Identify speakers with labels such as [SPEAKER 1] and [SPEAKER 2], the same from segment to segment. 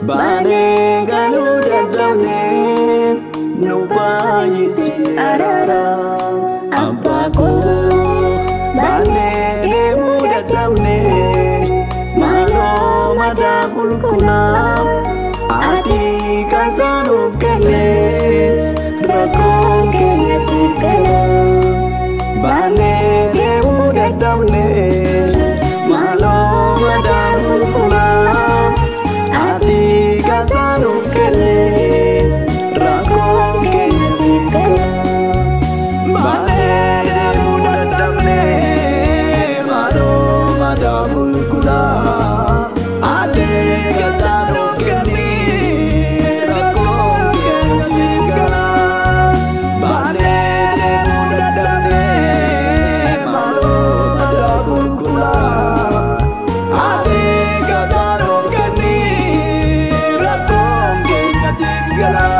[SPEAKER 1] Bane galu dadamne nubai si arara apaku bane demu dadamne malo mada kulkuna ati kasanuf kene rakon kene sikene bane demu dadamne malo mada kulkuna ati kasanuf kene rakon kene sikene bane demu dadamne malo mada kulkuna ati kasanuf kene rakon kene sikene bane demu dadamne malo mada kulkuna ati kasanuf kene rakon kene sikene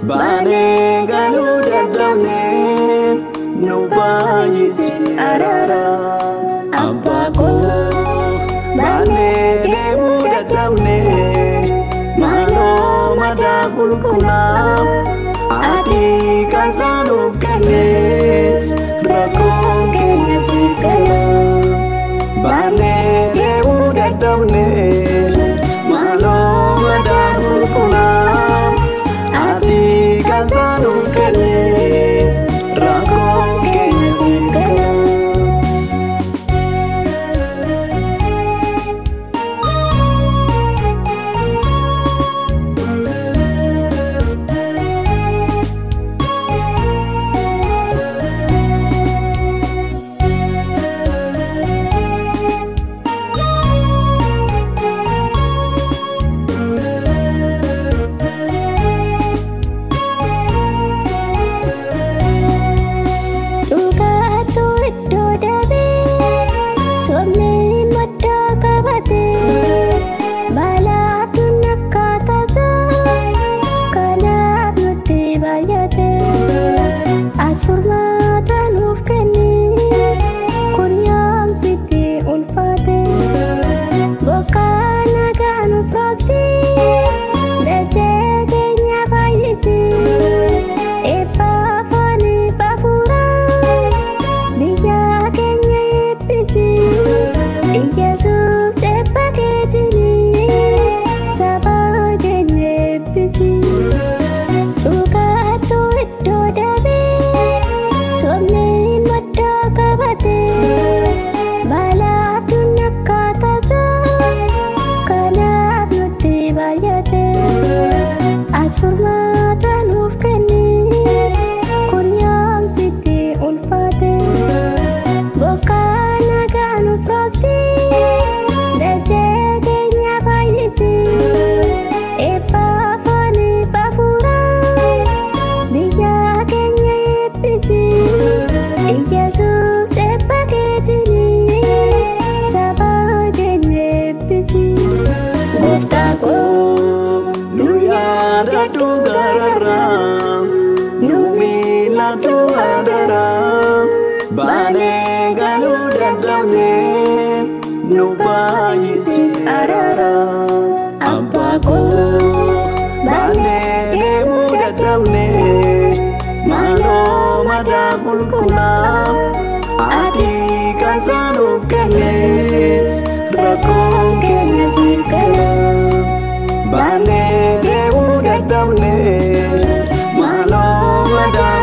[SPEAKER 1] Bane galu dadamne nubai si arara apaku bane demu dadamne malo mada kulkuna ati kasanuf kene sirkala bane deemu dadhabne maaloo madaa'uu kuna ati kasaanuu kenne rakkoo keenya sirkala. Bane galuu dadhabne nu baay'isi araara abbaa koo bane deemuu dadhabne maaloo madaa qulqullaa ati kasaanuuf kenne rakkoo keenya sirkala bane deemuu dadhabne maaloo madaa